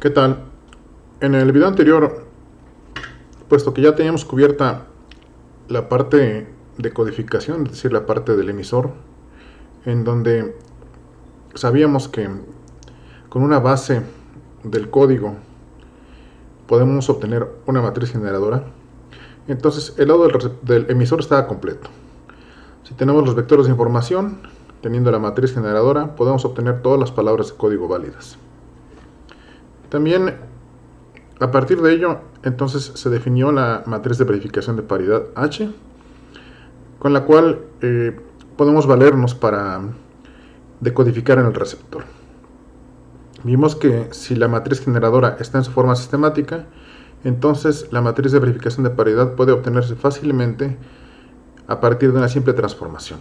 ¿Qué tal? En el video anterior, puesto que ya teníamos cubierta la parte de codificación, es decir, la parte del emisor, en donde sabíamos que con una base del código podemos obtener una matriz generadora, entonces el lado del emisor estaba completo. Si tenemos los vectores de información, teniendo la matriz generadora, podemos obtener todas las palabras de código válidas. También, a partir de ello, entonces se definió la matriz de verificación de paridad H, con la cual podemos valernos para decodificar en el receptor. Vimos que si la matriz generadora está en su forma sistemática, entonces la matriz de verificación de paridad puede obtenerse fácilmente a partir de una simple transformación.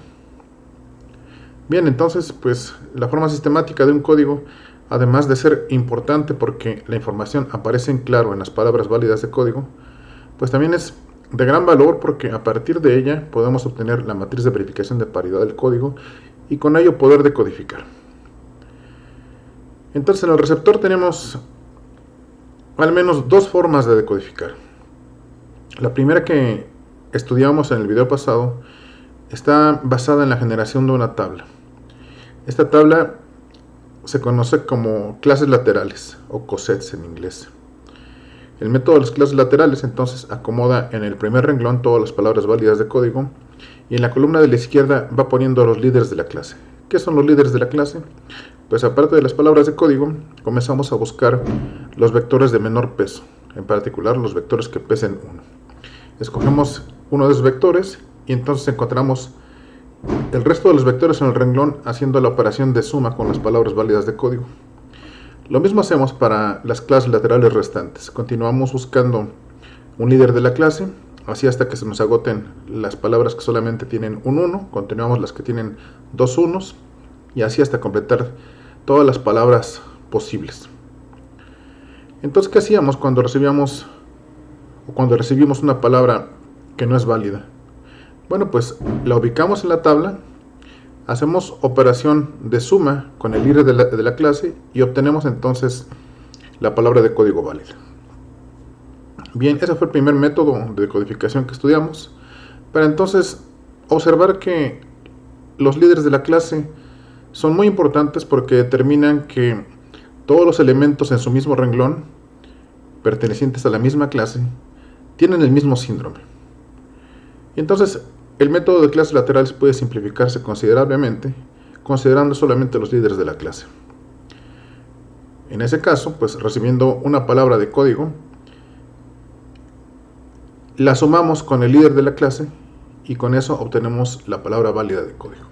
Bien, entonces, pues la forma sistemática de un código, además de ser importante porque la información aparece en claro en las palabras válidas de código, pues también es de gran valor porque a partir de ella podemos obtener la matriz de verificación de paridad del código y con ello poder decodificar. Entonces en el receptor tenemos al menos dos formas de decodificar. La primera, que estudiamos en el video pasado, está basada en la generación de una tabla. Esta tabla se conoce como clases laterales o cosets en inglés. El método de las clases laterales entonces acomoda en el primer renglón todas las palabras válidas de código y en la columna de la izquierda va poniendo los líderes de la clase. ¿Qué son los líderes de la clase? Pues aparte de las palabras de código, comenzamos a buscar los vectores de menor peso, en particular los vectores que pesen 1. Escogemos uno de esos vectores y entonces encontramos el resto de los vectores en el renglón haciendo la operación de suma con las palabras válidas de código. Lo mismo hacemos para las clases laterales restantes. Continuamos buscando un líder de la clase, así hasta que se nos agoten las palabras que solamente tienen un 1, continuamos las que tienen dos unos y así hasta completar todas las palabras posibles. Entonces, ¿qué hacíamos cuando recibimos una palabra que no es válida? Bueno, pues la ubicamos en la tabla, hacemos operación de suma con el líder de la clase y obtenemos entonces la palabra de código válida. Bien, ese fue el primer método de codificación que estudiamos, para entonces observar que los líderes de la clase son muy importantes porque determinan que todos los elementos en su mismo renglón, pertenecientes a la misma clase, tienen el mismo síndrome. Y entonces el método de clases laterales puede simplificarse considerablemente considerando solamente los líderes de la clase. En ese caso, pues recibiendo una palabra de código, la sumamos con el líder de la clase y con eso obtenemos la palabra válida de código.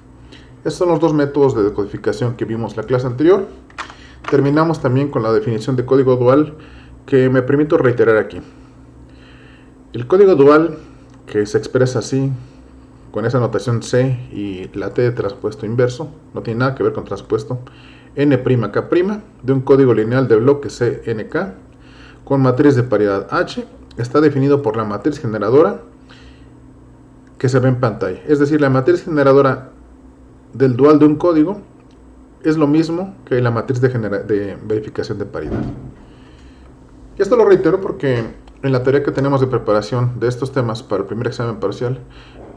Estos son los dos métodos de decodificación que vimos en la clase anterior. Terminamos también con la definición de código dual, que me permito reiterar aquí. El código dual, que se expresa así, con esa notación C y la T de traspuesto inverso, no tiene nada que ver con traspuesto, N'K', de un código lineal de bloque CNK, con matriz de paridad H, está definido por la matriz generadora que se ve en pantalla. Es decir, la matriz generadora del dual de un código es lo mismo que la matriz de verificación de paridad. Y esto lo reitero porque en la tarea que tenemos de preparación de estos temas para el primer examen parcial,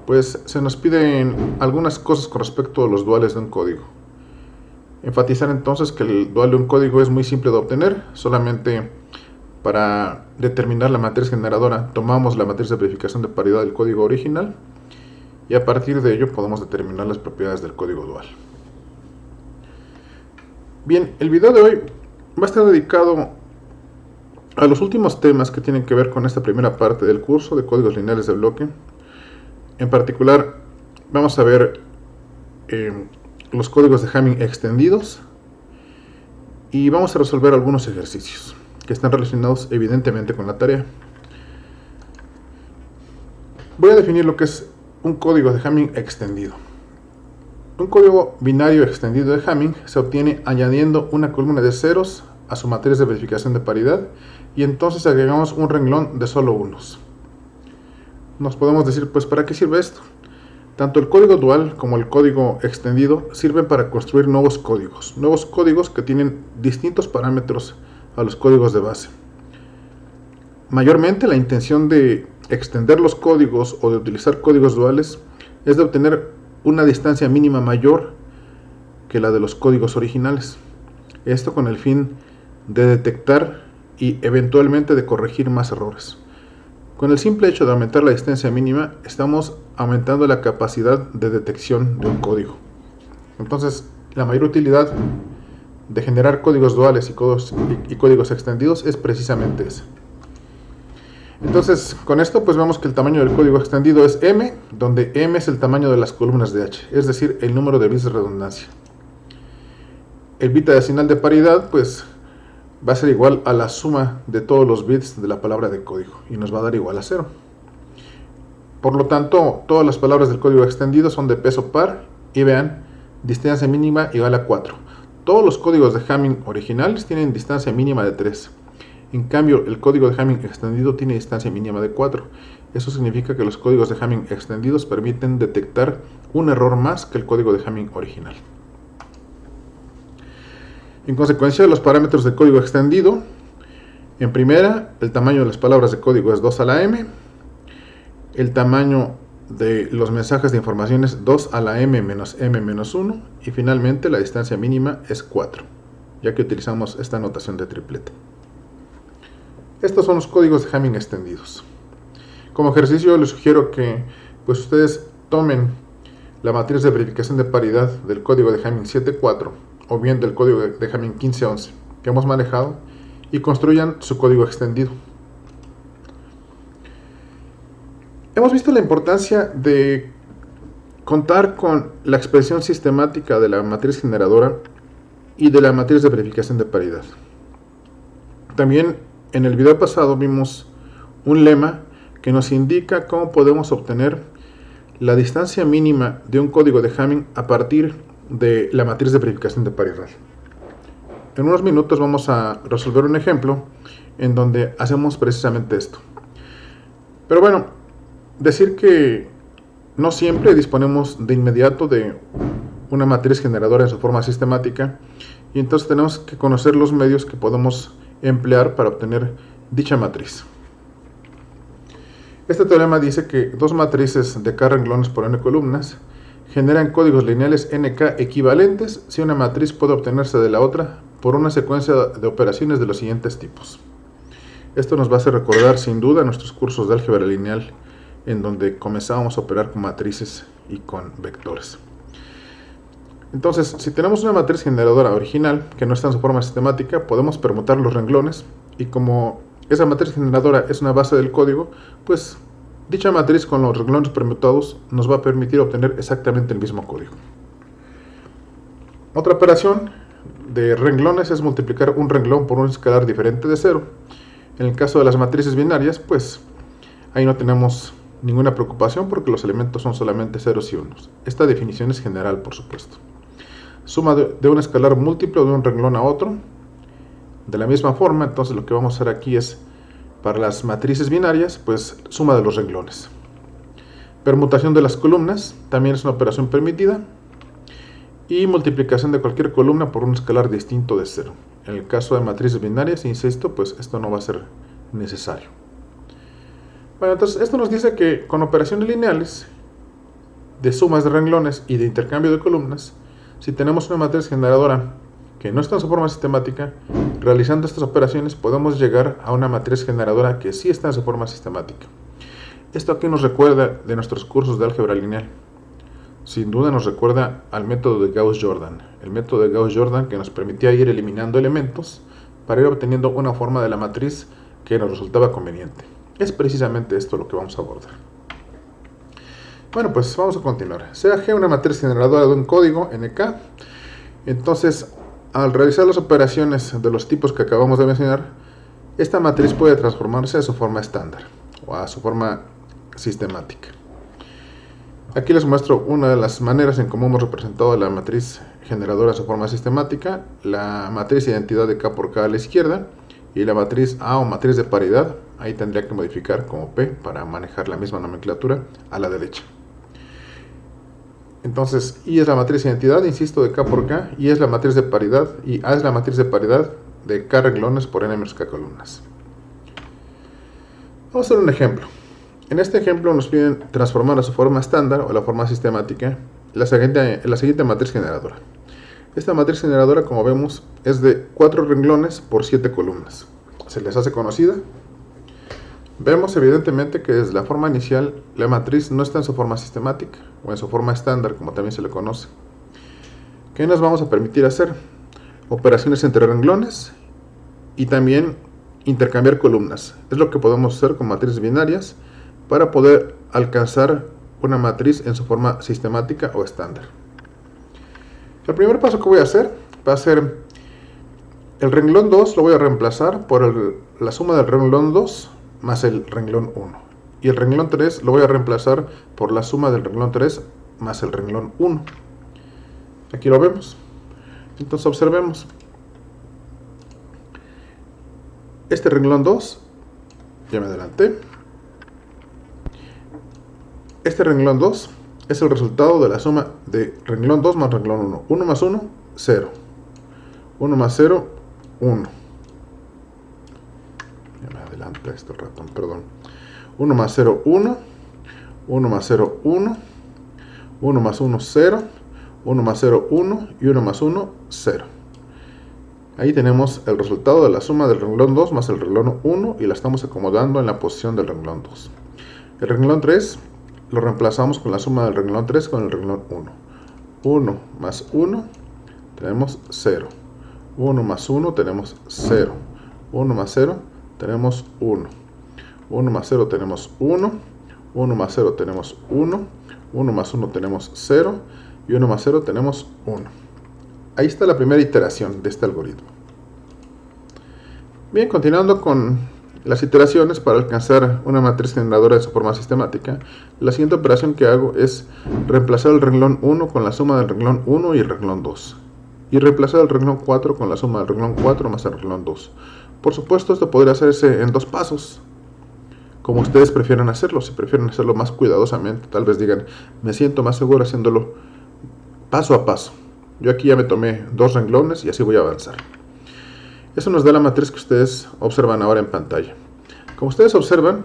pues se nos piden algunas cosas con respecto a los duales de un código. Enfatizar entonces que el dual de un código es muy simple de obtener, solamente para determinar la matriz generadora tomamos la matriz de verificación de paridad del código original y a partir de ello podemos determinar las propiedades del código dual. Bien, el video de hoy va a estar dedicado a los últimos temas que tienen que ver con esta primera parte del curso de códigos lineales de bloque. En particular, vamos a ver los códigos de Hamming extendidos y vamos a resolver algunos ejercicios que están relacionados evidentemente con la tarea. Voy a definir lo que es un código de Hamming extendido. Un código binario extendido de Hamming se obtiene añadiendo una columna de ceros a su matriz de verificación de paridad y entonces agregamos un renglón de solo unos. Nos podemos decir, pues, ¿para qué sirve esto? Tanto el código dual como el código extendido sirven para construir nuevos códigos que tienen distintos parámetros a los códigos de base. Mayormente la intención de extender los códigos o de utilizar códigos duales es de obtener una distancia mínima mayor que la de los códigos originales. Esto con el fin de detectar y eventualmente de corregir más errores. Con el simple hecho de aumentar la distancia mínima, estamos aumentando la capacidad de detección de un código. Entonces, la mayor utilidad de generar códigos duales y códigos extendidos es precisamente esa. Entonces, con esto pues vemos que el tamaño del código extendido es m, donde m es el tamaño de las columnas de h, es decir, el número de bits de redundancia. El bit adicional de paridad pues va a ser igual a la suma de todos los bits de la palabra de código y nos va a dar igual a 0. Por lo tanto, todas las palabras del código extendido son de peso par y vean, distancia mínima igual a 4. Todos los códigos de Hamming originales tienen distancia mínima de 3. En cambio, el código de Hamming extendido tiene distancia mínima de 4. Eso significa que los códigos de Hamming extendidos permiten detectar un error más que el código de Hamming original. En consecuencia, los parámetros de código extendido, en primera, el tamaño de las palabras de código es 2 a la m, el tamaño de los mensajes de información es 2 a la m menos 1, y finalmente la distancia mínima es 4, ya que utilizamos esta notación de tripleta. Estos son los códigos de Hamming extendidos. Como ejercicio les sugiero que pues ustedes tomen la matriz de verificación de paridad del código de Hamming 7.4 o bien del código de Hamming 15.11 que hemos manejado y construyan su código extendido. Hemos visto la importancia de contar con la expresión sistemática de la matriz generadora y de la matriz de verificación de paridad. También en el video pasado vimos un lema que nos indica cómo podemos obtener la distancia mínima de un código de Hamming a partir de la matriz de verificación de paridad. En unos minutos vamos a resolver un ejemplo en donde hacemos precisamente esto. Pero bueno, decir que no siempre disponemos de inmediato de una matriz generadora en su forma sistemática y entonces tenemos que conocer los medios que podemos emplear para obtener dicha matriz. Este teorema dice que dos matrices de k renglones por n columnas generan códigos lineales nk equivalentes si una matriz puede obtenerse de la otra por una secuencia de operaciones de los siguientes tipos. Esto nos va a hacer recordar sin duda nuestros cursos de álgebra lineal en donde comenzábamos a operar con matrices y con vectores. Entonces, si tenemos una matriz generadora original que no está en su forma sistemática, podemos permutar los renglones y como esa matriz generadora es una base del código, pues dicha matriz con los renglones permutados nos va a permitir obtener exactamente el mismo código. Otra operación de renglones es multiplicar un renglón por un escalar diferente de 0. En el caso de las matrices binarias, pues ahí no tenemos ninguna preocupación porque los elementos son solamente ceros y unos. Esta definición es general, por supuesto. Suma de un escalar múltiplo de un renglón a otro. De la misma forma, entonces lo que vamos a hacer aquí es, para las matrices binarias, pues suma de los renglones. Permutación de las columnas, también es una operación permitida. Y multiplicación de cualquier columna por un escalar distinto de 0. En el caso de matrices binarias, insisto, pues esto no va a ser necesario. Bueno, entonces esto nos dice que con operaciones lineales, de sumas de renglones y de intercambio de columnas, si tenemos una matriz generadora que no está en su forma sistemática, realizando estas operaciones podemos llegar a una matriz generadora que sí está en su forma sistemática. Esto aquí nos recuerda de nuestros cursos de álgebra lineal. Sin duda nos recuerda al método de Gauss-Jordan. El método de Gauss-Jordan que nos permitía ir eliminando elementos para ir obteniendo una forma de la matriz que nos resultaba conveniente. Es precisamente esto lo que vamos a abordar. Bueno, pues vamos a continuar. Sea G una matriz generadora de un código NK. Entonces, al realizar las operaciones de los tipos que acabamos de mencionar, esta matriz puede transformarse a su forma estándar o a su forma sistemática. Aquí les muestro una de las maneras en cómo hemos representado la matriz generadora en su forma sistemática, la matriz identidad de K por K a la izquierda y la matriz A o matriz de paridad, ahí tendría que modificar como P para manejar la misma nomenclatura a la derecha. Entonces, I es la matriz identidad, insisto, de K por K, I es la matriz de paridad y A es la matriz de paridad de k renglones por n menos k columnas. Vamos a hacer un ejemplo. En este ejemplo nos piden transformar a su forma estándar o la forma sistemática la siguiente matriz generadora. Esta matriz generadora, como vemos, es de 4 renglones por 7 columnas. ¿Se les hace conocida? Vemos evidentemente que desde la forma inicial la matriz no está en su forma sistemática o en su forma estándar, como también se le conoce. ¿Qué nos vamos a permitir hacer? Operaciones entre renglones y también intercambiar columnas. Es lo que podemos hacer con matrices binarias para poder alcanzar una matriz en su forma sistemática o estándar. El primer paso que voy a hacer va a ser el renglón 2 lo voy a reemplazar por la suma del renglón 2 más el renglón 1. Y el renglón 3 lo voy a reemplazar por la suma del renglón 3 más el renglón 1. Aquí lo vemos. Entonces observemos. Este renglón 2, ya me adelanté. Este renglón 2 es el resultado de la suma de renglón 2 más renglón 1. 1 más 1, 0. 1 más 0, 1. Ya me adelanta esto el ratón, perdón. 1 más 0, 1. 1 más 0, 1. 1 más 1, 0. 1 más 0, 1. Y 1 más 1, 0. Ahí tenemos el resultado de la suma del renglón 2 más el renglón 1 y la estamos acomodando en la posición del renglón 2. El renglón 3 lo reemplazamos con la suma del renglón 3 con el renglón 1. 1 más 1 tenemos 0. 1 más 1 tenemos 0. 1 más 0 tenemos 1. 1 más 0 tenemos 1. 1 más 0 tenemos 1. 1 más 1 tenemos 0. Y 1 más 0 tenemos 1. Ahí está la primera iteración de este algoritmo. Bien, continuando con las iteraciones para alcanzar una matriz generadora de su forma sistemática, la siguiente operación que hago es reemplazar el renglón 1 con la suma del renglón 1 y el renglón 2. Y reemplazar el renglón 4 con la suma del renglón 4 más el renglón 2. Por supuesto, esto podría hacerse en 2 pasos, como ustedes prefieran hacerlo. Si prefieren hacerlo más cuidadosamente, tal vez digan, me siento más seguro haciéndolo paso a paso. Yo aquí ya me tomé 2 renglones y así voy a avanzar. Eso nos da la matriz que ustedes observan ahora en pantalla. Como ustedes observan,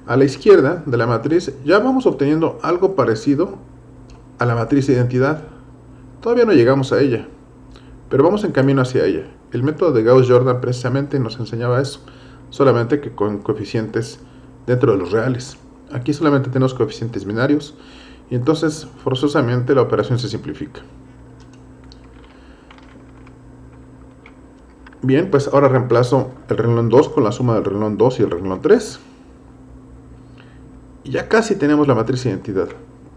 a la izquierda de la matriz ya vamos obteniendo algo parecido a la matriz de identidad. Todavía no llegamos a ella, pero vamos en camino hacia ella. El método de Gauss-Jordan precisamente nos enseñaba eso, solamente que con coeficientes dentro de los reales. Aquí solamente tenemos coeficientes binarios y entonces forzosamente la operación se simplifica. Bien, pues ahora reemplazo el renglón 2 con la suma del renglón 2 y el renglón 3. Y ya casi tenemos la matriz de identidad,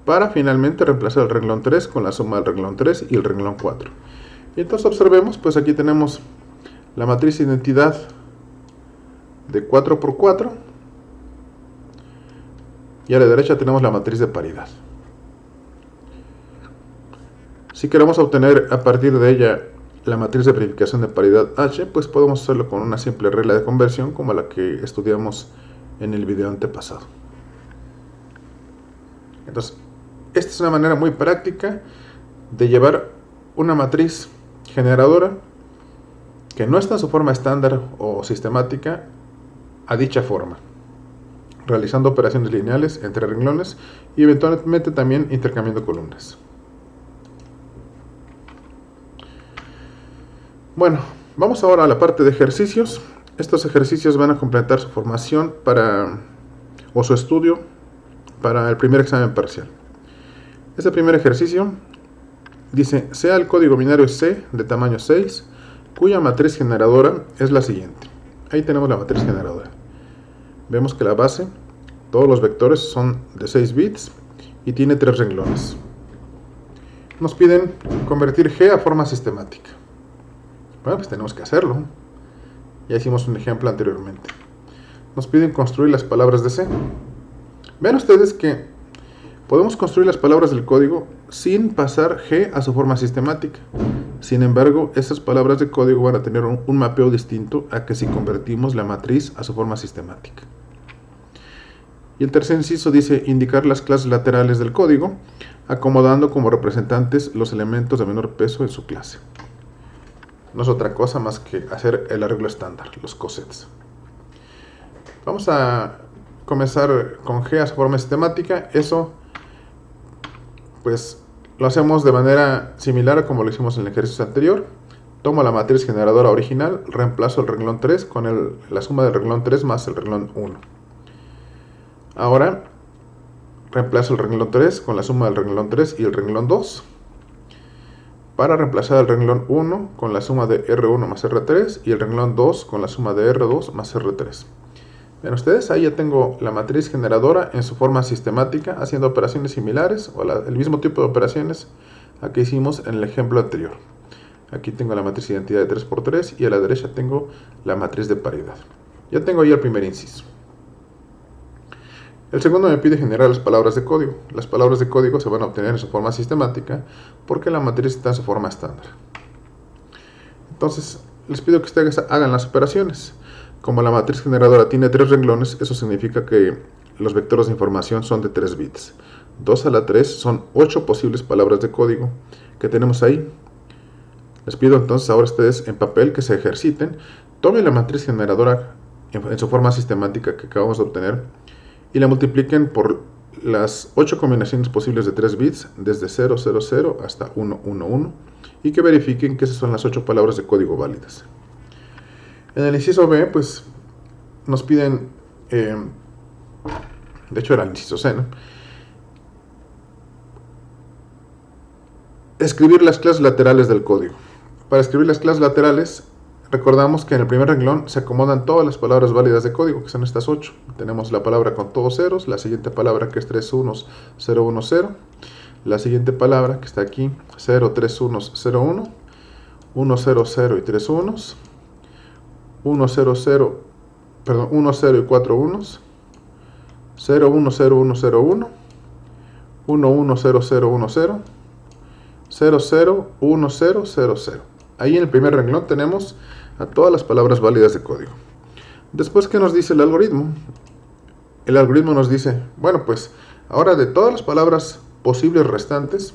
para finalmente reemplazar el renglón 3 con la suma del renglón 3 y el renglón 4. Y entonces observemos, pues aquí tenemos la matriz de identidad de 4 por 4. Y a la derecha tenemos la matriz de paridad. Si queremos obtener a partir de ella la matriz de verificación de paridad H, pues podemos hacerlo con una simple regla de conversión como la que estudiamos en el video antepasado. Entonces, esta es una manera muy práctica de llevar una matriz generadora que no está en su forma estándar o sistemática a dicha forma, realizando operaciones lineales entre renglones y eventualmente también intercambiando columnas. Bueno, vamos ahora a la parte de ejercicios. Estos ejercicios van a completar su formación o su estudio para el primer examen parcial. Este primer ejercicio dice, sea el código binario C de tamaño 6, cuya matriz generadora es la siguiente. Ahí tenemos la matriz generadora. Vemos que la base, todos los vectores son de 6 bits y tiene 3 renglones. Nos piden convertir G a forma sistemática. Bueno, pues tenemos que hacerlo. Ya hicimos un ejemplo anteriormente. Nos piden construir las palabras de C. Vean ustedes que podemos construir las palabras del código sin pasar G a su forma sistemática. Sin embargo, estas palabras de código van a tener un mapeo distinto a que si convertimos la matriz a su forma sistemática. Y el tercer inciso dice indicar las clases laterales del código, acomodando como representantes los elementos de menor peso en su clase. no es otra cosa más que hacer el arreglo estándar, los cosets. Vamos a comenzar con G a su forma sistemática. Eso pues lo hacemos de manera similar a como lo hicimos en el ejercicio anterior. Tomo la matriz generadora original, reemplazo el renglón 3 con la suma del renglón 3 más el renglón 1. Ahora reemplazo el renglón 3 con la suma del renglón 3 y el renglón 2. Para reemplazar el renglón 1 con la suma de R1 más R3 y el renglón 2 con la suma de R2 más R3. Ven ustedes, ahí ya tengo la matriz generadora en su forma sistemática, haciendo operaciones similares o el mismo tipo de operaciones a que hicimos en el ejemplo anterior. Aquí tengo la matriz identidad de 3×3 y a la derecha tengo la matriz de paridad. Ya tengo ahí el primer inciso. El segundo me pide generar las palabras de código. Las palabras de código se van a obtener en su forma sistemática porque la matriz está en su forma estándar. Entonces, les pido que ustedes hagan las operaciones. Como la matriz generadora tiene 3 renglones, eso significa que los vectores de información son de 3 bits. 2 a la 3 son 8 posibles palabras de código que tenemos ahí. Les pido entonces ahora ustedes en papel que se ejerciten, tomen la matriz generadora en su forma sistemática que acabamos de obtener y la multipliquen por las 8 combinaciones posibles de 3 bits desde 000 hasta 111 y que verifiquen que esas son las 8 palabras de código válidas. En el inciso B, pues nos piden, de hecho era el inciso C, ¿no? Escribir las clases laterales del código. Para escribir las clases laterales, recordamos que en el primer renglón se acomodan todas las palabras válidas de código, que son estas 8. Tenemos la palabra con todos ceros, la siguiente palabra que es 3 unos, 0, 1, 0. La siguiente palabra que está aquí, 0, 3 unos, 0, 1. 1, 0, 0 y 3 unos. 1, 0, 0, perdón, 1, 0 y 4 unos. 0, 1, 0, 1, 0, 1. 1, 1, 0, 0, 1, 0. 0, 0, 1, 0, 0, 0. Ahí en el primer renglón tenemos a todas las palabras válidas de código. Después, ¿qué nos dice el algoritmo? El algoritmo nos dice, bueno, pues ahora de todas las palabras posibles restantes,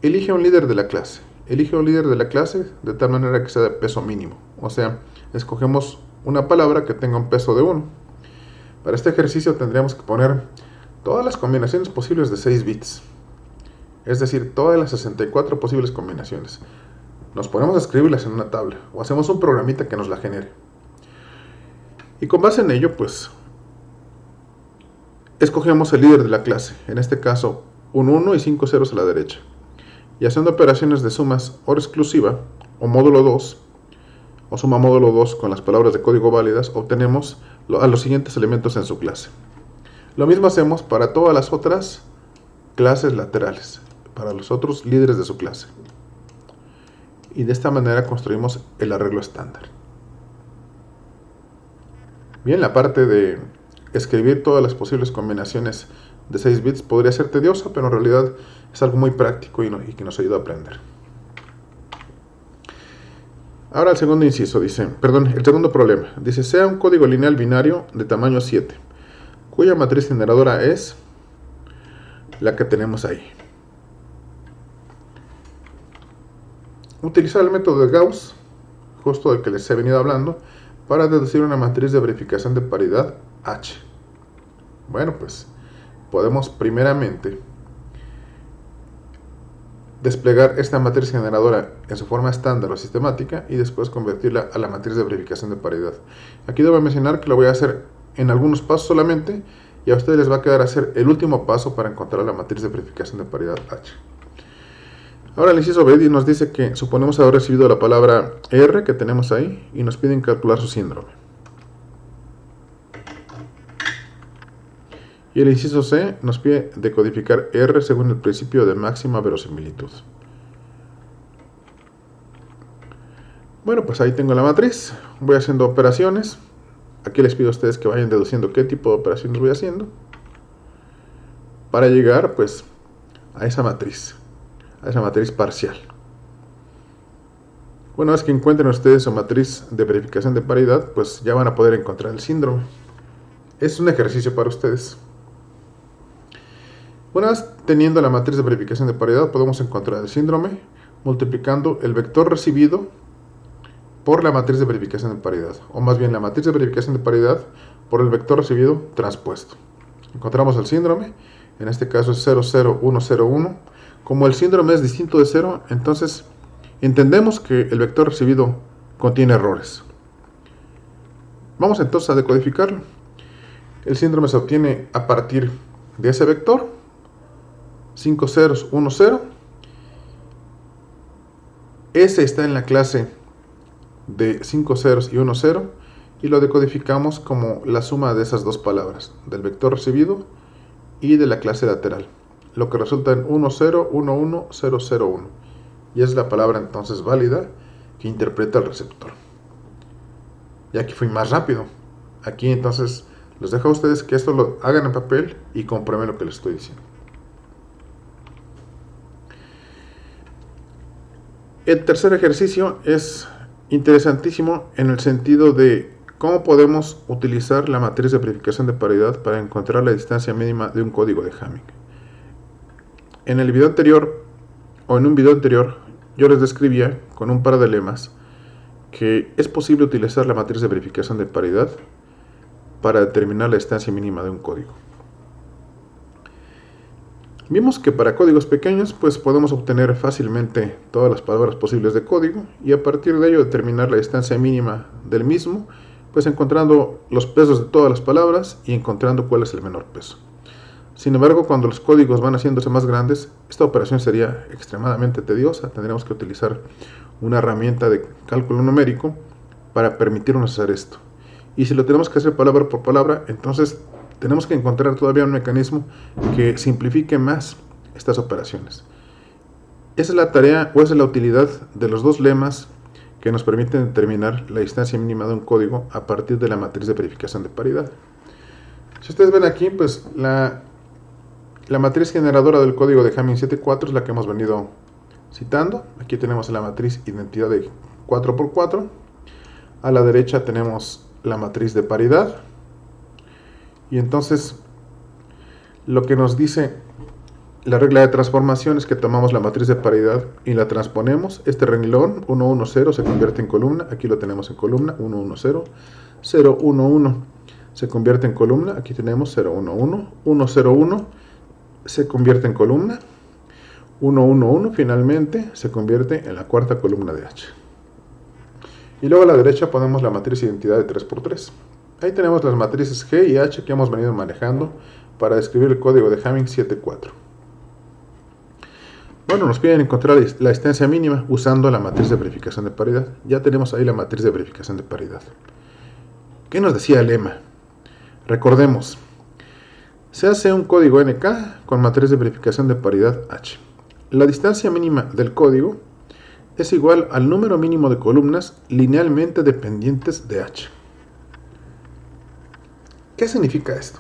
elige un líder de la clase. Elige un líder de la clase de tal manera que sea de peso mínimo. O sea, escogemos una palabra que tenga un peso de 1. Para este ejercicio tendríamos que poner todas las combinaciones posibles de 6 bits. Es decir, todas las 64 posibles combinaciones. Nos ponemos a escribirlas en una tabla o hacemos un programita que nos la genere. Y con base en ello, pues, escogemos el líder de la clase. En este caso, un 1 y 5 ceros a la derecha. Y haciendo operaciones de sumas OR exclusiva o módulo 2, o suma módulo 2 con las palabras de código válidas, obtenemos a los siguientes elementos en su clase. Lo mismo hacemos para todas las otras clases laterales, para los otros líderes de su clase. Y de esta manera construimos el arreglo estándar. Bien, la parte de escribir todas las posibles combinaciones de 6 bits podría ser tediosa, pero en realidad es algo muy práctico y que nos ayuda a aprender. Ahora el segundo inciso dice, el segundo problema, dice, sea un código lineal binario de tamaño 7, cuya matriz generadora es la que tenemos ahí. Utilizar el método de Gauss, justo del que les he venido hablando, para deducir una matriz de verificación de paridad H. Bueno, pues podemos primeramente desplegar esta matriz generadora en su forma estándar o sistemática y después convertirla a la matriz de verificación de paridad. Aquí debo mencionar que lo voy a hacer en algunos pasos solamente y a ustedes les va a quedar hacer el último paso para encontrar la matriz de verificación de paridad H. Ahora el inciso B nos dice que suponemos haber recibido la palabra R que tenemos ahí y nos piden calcular su síndrome. Y el inciso C nos pide decodificar R según el principio de máxima verosimilitud. Bueno, pues ahí tengo la matriz. Voy haciendo operaciones. Aquí les pido a ustedes que vayan deduciendo qué tipo de operaciones voy haciendo para llegar pues a esa matriz parcial. Una vez que encuentren ustedes su matriz de verificación de paridad, pues ya van a poder encontrar el síndrome. Es un ejercicio para ustedes. Una vez teniendo la matriz de verificación de paridad, podemos encontrar el síndrome multiplicando el vector recibido por la matriz de verificación de paridad, o más bien la matriz de verificación de paridad por el vector recibido transpuesto. Encontramos el síndrome, en este caso es 00101. Como el síndrome es distinto de 0, entonces entendemos que el vector recibido contiene errores. Vamos entonces a decodificarlo. El síndrome se obtiene a partir de ese vector, 5 ceros, 1 0. Ese está en la clase de 5 ceros y 1 0, y lo decodificamos como la suma de esas dos palabras, del vector recibido y de la clase lateral, lo que resulta en 1 0 1 1 0 0 1, y es la palabra entonces válida que interpreta el receptor. Y aquí fui más rápido. Aquí entonces les dejo a ustedes que esto lo hagan en papel y comprueben lo que les estoy diciendo. El tercer ejercicio es interesantísimo en el sentido de cómo podemos utilizar la matriz de verificación de paridad para encontrar la distancia mínima de un código de Hamming. En el video anterior, o en un video anterior, yo les describía con un par de lemas que es posible utilizar la matriz de verificación de paridad para determinar la distancia mínima de un código. Vimos que para códigos pequeños pues podemos obtener fácilmente todas las palabras posibles de código y a partir de ello determinar la distancia mínima del mismo, pues encontrando los pesos de todas las palabras y encontrando cuál es el menor peso. Sin embargo, cuando los códigos van haciéndose más grandes, esta operación sería extremadamente tediosa. Tendríamos que utilizar una herramienta de cálculo numérico para permitirnos hacer esto. Y si lo tenemos que hacer palabra por palabra, entonces tenemos que encontrar todavía un mecanismo que simplifique más estas operaciones. Esa es la tarea o esa es la utilidad de los dos lemas que nos permiten determinar la distancia mínima de un código a partir de la matriz de verificación de paridad. Si ustedes ven aquí, pues la matriz generadora del código de Hamming 7.4 es la que hemos venido citando. Aquí tenemos la matriz identidad de 4×4. A la derecha tenemos la matriz de paridad. Y entonces lo que nos dice la regla de transformación es que tomamos la matriz de paridad y la transponemos. Este renglón 1, 1, 0 se convierte en columna. Aquí lo tenemos en columna 1, 1, 0. 0, 1, 1 se convierte en columna. Aquí tenemos 0, 1, 1. 1, 0, 1 se convierte en columna. 1, 1, 1 finalmente se convierte en la cuarta columna de H. Y luego a la derecha ponemos la matriz identidad de 3×3. Ahí tenemos las matrices G y H que hemos venido manejando para describir el código de Hamming 7.4. Bueno, nos piden encontrar la distancia mínima usando la matriz de verificación de paridad. Ya tenemos ahí la matriz de verificación de paridad. ¿Qué nos decía el lema? Recordemos, se hace un código NK con matriz de verificación de paridad H. La distancia mínima del código es igual al número mínimo de columnas linealmente dependientes de H. ¿Qué significa esto?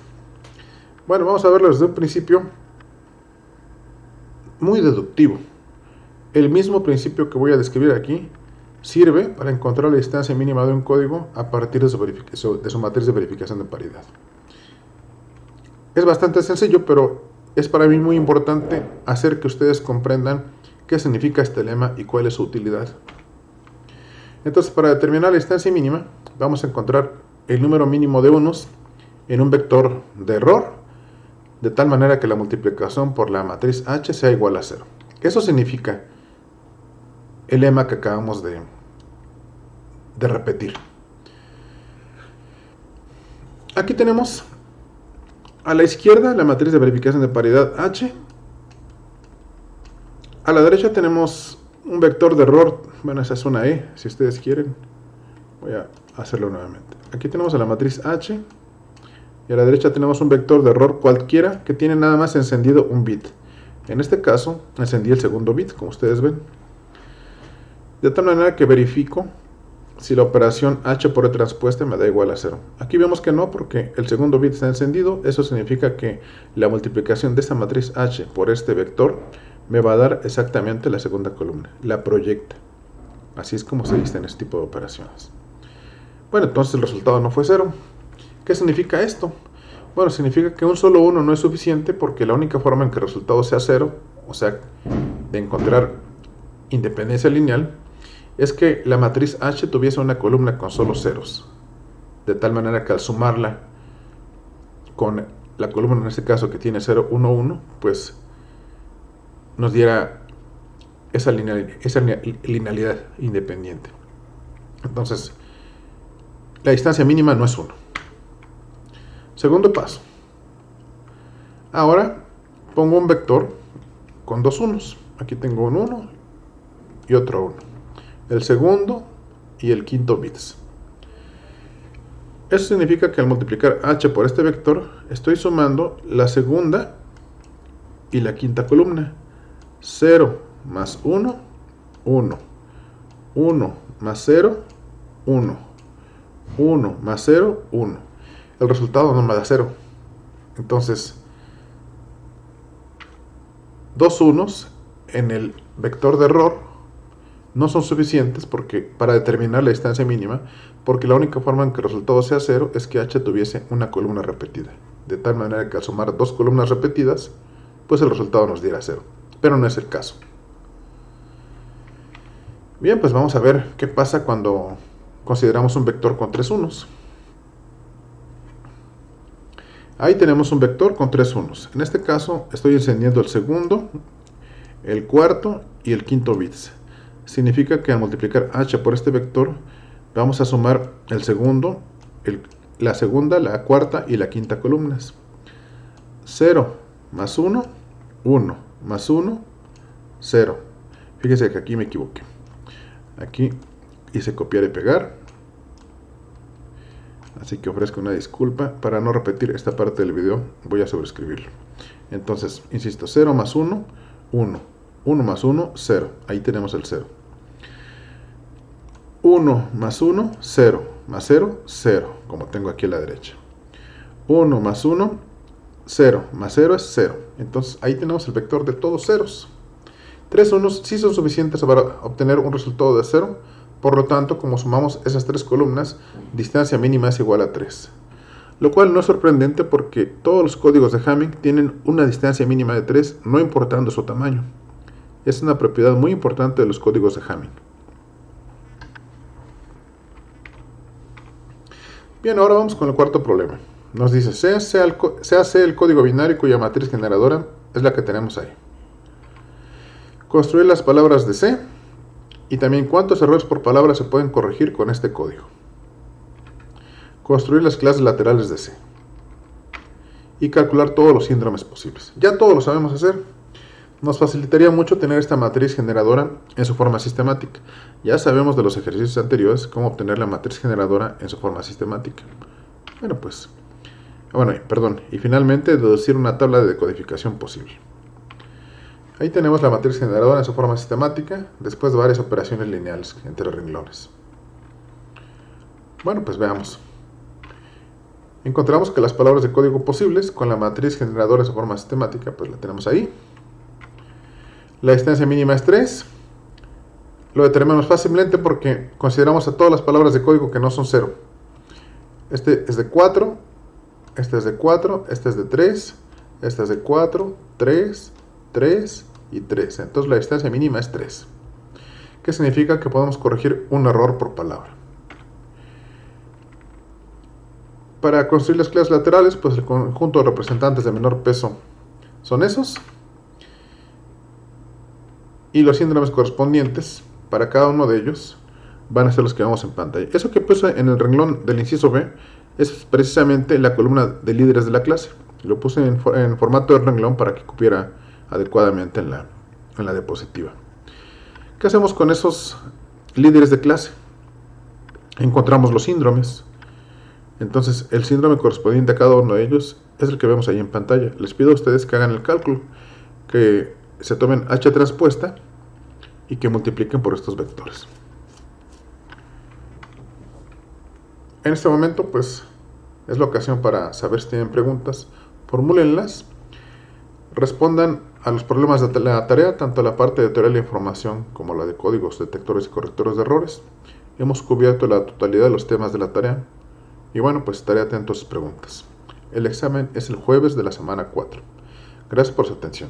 Bueno, vamos a verlo desde un principio muy deductivo. El mismo principio que voy a describir aquí sirve para encontrar la distancia mínima de un código a partir de su matriz de verificación de paridad. Es bastante sencillo, pero es para mí muy importante hacer que ustedes comprendan qué significa este lema y cuál es su utilidad. Entonces, para determinar la distancia mínima, vamos a encontrar el número mínimo de unos en un vector de error, de tal manera que la multiplicación por la matriz H sea igual a 0. Eso significa el lema que acabamos de repetir. Aquí tenemos a la izquierda la matriz de verificación de paridad H. A la derecha tenemos un vector de error. Bueno, esa es una E, si ustedes quieren. Voy a hacerlo nuevamente. Aquí tenemos a la matriz H. Y a la derecha tenemos un vector de error cualquiera que tiene nada más encendido un bit. En este caso, encendí el segundo bit, como ustedes ven. De tal manera que verifico si la operación H por E transpuesta me da igual a 0. Aquí vemos que no, porque el segundo bit está encendido. Eso significa que la multiplicación de esta matriz H por este vector me va a dar exactamente la segunda columna. La proyecta. Así es como se dice en este tipo de operaciones. Bueno, entonces el resultado no fue 0. ¿Qué significa esto? Bueno, significa que un solo 1 no es suficiente porque la única forma en que el resultado sea 0, o sea, de encontrar independencia lineal, es que la matriz H tuviese una columna con solo ceros, de tal manera que al sumarla con la columna en este caso que tiene 0, 1, 1, pues nos diera esa linealidad independiente. Entonces, la distancia mínima no es 1. Segundo paso. Ahora pongo un vector con dos unos. Aquí tengo un 1 y otro 1. El segundo y el quinto bits. Eso significa que al multiplicar h por este vector, estoy sumando la segunda y la quinta columna. 0 más 1, 1. 1 más 0, 1. 1 más 0, 1. El resultado no me da 0. Entonces, dos unos en el vector de error no son suficientes para determinar la distancia mínima, porque la única forma en que el resultado sea 0 es que h tuviese una columna repetida. De tal manera que al sumar dos columnas repetidas, pues el resultado nos diera 0. Pero no es el caso. Bien, pues vamos a ver qué pasa cuando consideramos un vector con tres unos. Ahí tenemos un vector con tres unos. En este caso estoy encendiendo el segundo, el cuarto y el quinto bits. Significa que al multiplicar h por este vector vamos a sumar el segundo, la segunda, la cuarta y la quinta columnas. 0 más 1, 1 más 1, 0. Fíjese que aquí me equivoqué. Aquí hice copiar y pegar. Así que ofrezco una disculpa. Para no repetir esta parte del video, voy a sobreescribirlo. Entonces, insisto, 0 más 1, 1. 1 más 1, 0. Ahí tenemos el 0. 1 más 1, 0. Más 0, 0. Como tengo aquí a la derecha. 1 más 1, 0. Más 0 es 0. Entonces, ahí tenemos el vector de todos ceros. Tres unos sí son suficientes para obtener un resultado de 0. Por lo tanto, como sumamos esas tres columnas, distancia mínima es igual a 3. Lo cual no es sorprendente porque todos los códigos de Hamming tienen una distancia mínima de 3, no importando su tamaño. Es una propiedad muy importante de los códigos de Hamming. Bien, ahora vamos con el cuarto problema. Nos dice, sea C el código binario cuya matriz generadora es la que tenemos ahí. Construir las palabras de C y también cuántos errores por palabra se pueden corregir con este código. Construir las clases laterales de C y calcular todos los síndromes posibles. Ya todos lo sabemos hacer. Nos facilitaría mucho tener esta matriz generadora en su forma sistemática. Ya sabemos de los ejercicios anteriores cómo obtener la matriz generadora en su forma sistemática. Y finalmente deducir una tabla de decodificación posible. Ahí tenemos la matriz generadora en su forma sistemática, después de varias operaciones lineales entre renglones. Bueno, pues veamos. Encontramos que las palabras de código posibles con la matriz generadora en su forma sistemática, pues la tenemos ahí. La distancia mínima es 3. Lo determinamos fácilmente porque consideramos a todas las palabras de código que no son 0. Este es de 4, este es de 4, este es de 3, este es de 4, 3, 3 y 3. Entonces la distancia mínima es 3. ¿Qué significa? Que podemos corregir un error por palabra. Para construir las clases laterales, pues el conjunto de representantes de menor peso son esos. Y los síndromes correspondientes para cada uno de ellos van a ser los que vemos en pantalla. Eso que puse en el renglón del inciso B es precisamente la columna de líderes de la clase. Lo puse en formato de renglón para que cupiera adecuadamente en la diapositiva. ¿Qué hacemos con esos líderes de clase? Encontramos los síndromes. Entonces el síndrome correspondiente a cada uno de ellos es el que vemos ahí en pantalla. Les pido a ustedes que hagan el cálculo, que se tomen h transpuesta y que multipliquen por estos vectores. En este momento, pues, es la ocasión para saber si tienen preguntas. Formúlenlas, respondan a los problemas de la tarea, tanto la parte de teoría de la información como la de códigos, detectores y correctores de errores. Hemos cubierto la totalidad de los temas de la tarea. Y bueno, pues estaré atento a sus preguntas. El examen es el jueves de la semana 4. Gracias por su atención.